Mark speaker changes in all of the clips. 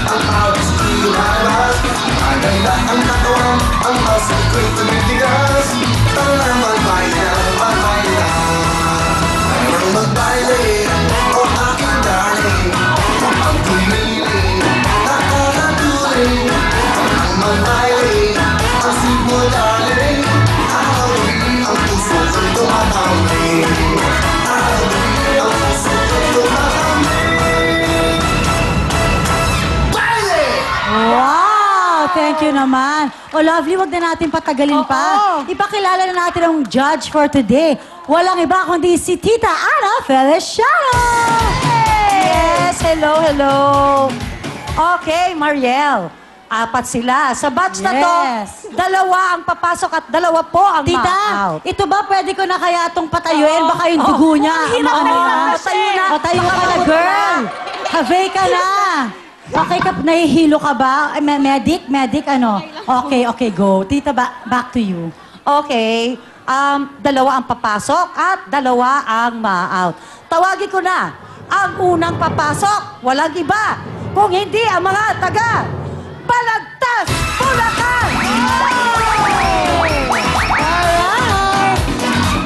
Speaker 1: ang pawis ilalabas. Maganda ang katawan, ang muscle ko'y tumitigas. Tara na magbaila, magbaila. Tara magbaila, oh aking darling. Ang tumili, nakakatuloy. Ang magbaila, ang sweet mo darling. Nakakawin ang puso ko'y tumatambling. Nakakawin ang puso ko'y tumatambling. Baile!
Speaker 2: Wow! Thank you naman. O lovely, wag na natin patagalin pa. Ipakilala na natin ang judge for today. Walang iba kundi si Tita Ana Feliciano!
Speaker 3: Yes, hello, hello. Okay, Mariel. Apat sila. Sa batch na to,
Speaker 2: Yes.
Speaker 3: dalawa ang papasok at dalawa po ang
Speaker 2: Tita,
Speaker 3: ma-out.
Speaker 2: ito ba pwede ko na kaya itong patayuin? Baka yung dugo niya.
Speaker 3: Hirap na hirap na sa'yo na.
Speaker 2: Patayo ka na,
Speaker 3: Makapagod
Speaker 2: girl. Have ka na. Okay ka, nahihilo ka ba? Medic, ano? Okay, go. Tita, back to you.
Speaker 3: Okay. Dalawa ang papasok at dalawa ang ma-out. Tawagin ko na. Ang unang papasok, walang iba. Kung hindi ang mga taga Balagtas, Bulacan!
Speaker 2: Alright.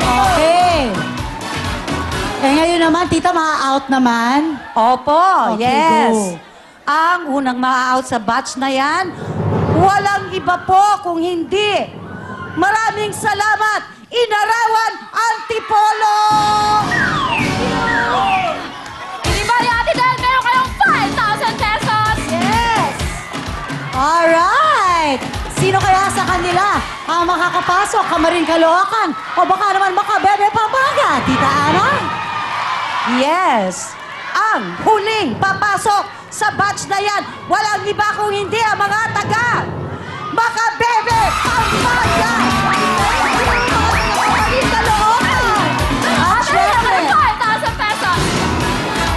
Speaker 2: Okay. Eh ngayon naman, Tita, ma-out naman.
Speaker 3: Opo,
Speaker 2: Okay,
Speaker 3: yes.
Speaker 2: go.
Speaker 3: Ang unang ma-out sa batch na yan, walang iba po kung hindi. Maraming salamat, Inarawan Antipolo!
Speaker 4: Di ba ni Ate Del, meron kayong 5,000 pesos?
Speaker 3: Yes!
Speaker 2: Alright! Sino kaya sa kanila ang makakapasok? Kamarin Caloocan? O baka naman makabebe Pampanga? Tita Ana?
Speaker 3: Yes! Ang huling papasok sa batch na yan, walang iba kung hindi ang mga taga Makabebe Pampanga!
Speaker 2: At syempre,
Speaker 4: 5,000 pesos!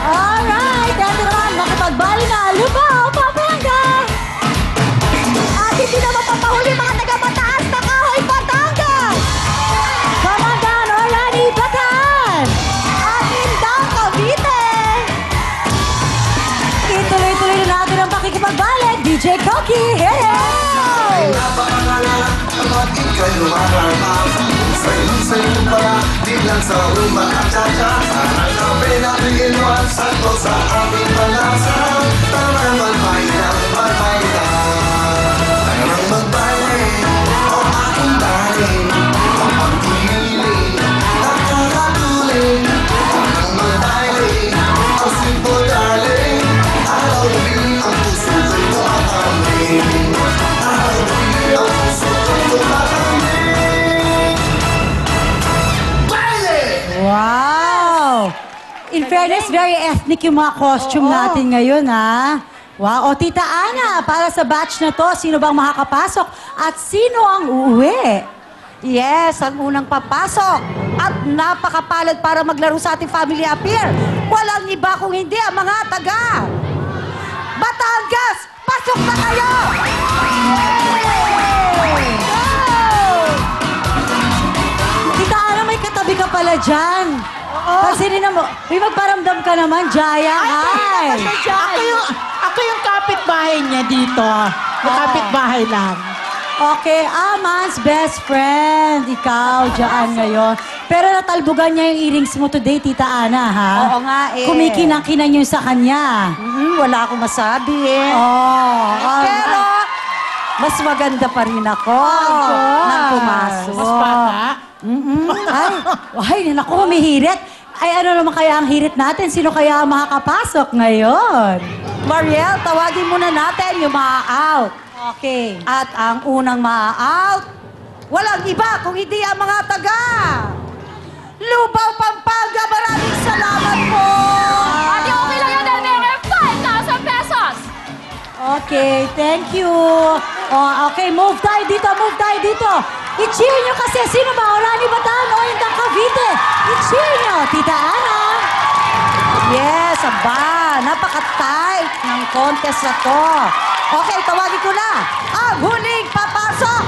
Speaker 2: alright! Ito naman, makipagbali na Lubao, Pampanga!
Speaker 4: At hindi na mapapahuli mga taga-mataas na Kahoy, Batangas!
Speaker 2: Kamandan Orlani Bataan!
Speaker 3: At Indang Cavite!
Speaker 2: Ituloy-tuloy na natin ang pakikipagbalik. DJ Koki, hit
Speaker 1: Ay
Speaker 2: it!
Speaker 1: napakaalala, kapag ika'y lumararap. Sa'yo pala, di lang sa rumba at cha-cha. Ang kape na pigiluan, sakto sa ating panlasa. Tama magbaila, magbaila. Tama magbaila, o aking darling. Ang pagpili, nakakatuling. Ang magbaila, ang sweet mo darling. Araw-gabi ang puso ko'y tumatambling. Araw-gabi ang puso ko'y tumatambling. Baile!
Speaker 2: Wow! In fairness, very ethnic yung mga costume natin ngayon, ha? Wow. O, Tita Ana, para sa batch na to, sino bang makakapasok at sino ang uuwi?
Speaker 3: Yes, ang unang papasok at napakapalad para maglaro sa ating Family Appear. Walang iba kung hindi ang mga taga Batangas! Pasok na kayo!
Speaker 2: Tita Ana, may katabi ka pala dyan. Pansinin mo. May magparamdam ka naman, Jaya. Hi!
Speaker 5: Ako yung kapitbahay niya dito. Yung kapitbahay lang.
Speaker 2: Okay, Man's best friend. Ikaw, dyan ngayon. Pero natalbugan niya yung earrings mo today, Tita Ana, ha?
Speaker 3: Oo nga eh.
Speaker 2: Kumikinang-kinan yun sa kanya.
Speaker 3: Wala akong masabi eh.
Speaker 2: Oh,
Speaker 3: Pero, mas maganda pa rin ako nang pumasok.
Speaker 5: Mas bata.
Speaker 2: Ay, naku, humihirit. Ay, ano naman kaya ang hirit natin? Sino kaya ang makakapasok ngayon?
Speaker 3: Mariel, tawagin muna natin yung ma-out.
Speaker 2: Okay.
Speaker 3: At ang unang ma-out, walang iba kung hindi ang mga taga Lubao, Pampanga. Maraming salamat po!
Speaker 4: Ate, okay lang yan dahil meron kayong 5,000 pesos!
Speaker 2: Okay, thank you. Oh, okay, move tayo dito. I-cheer nyo kasi. Sino ba? Orani Bataan o Indang Cavite? I-cheer nyo, Tita Ana.
Speaker 3: Yes, aba, napaka-tight ng contest na to. Okay, tawagin ko na. Ang huling papasok,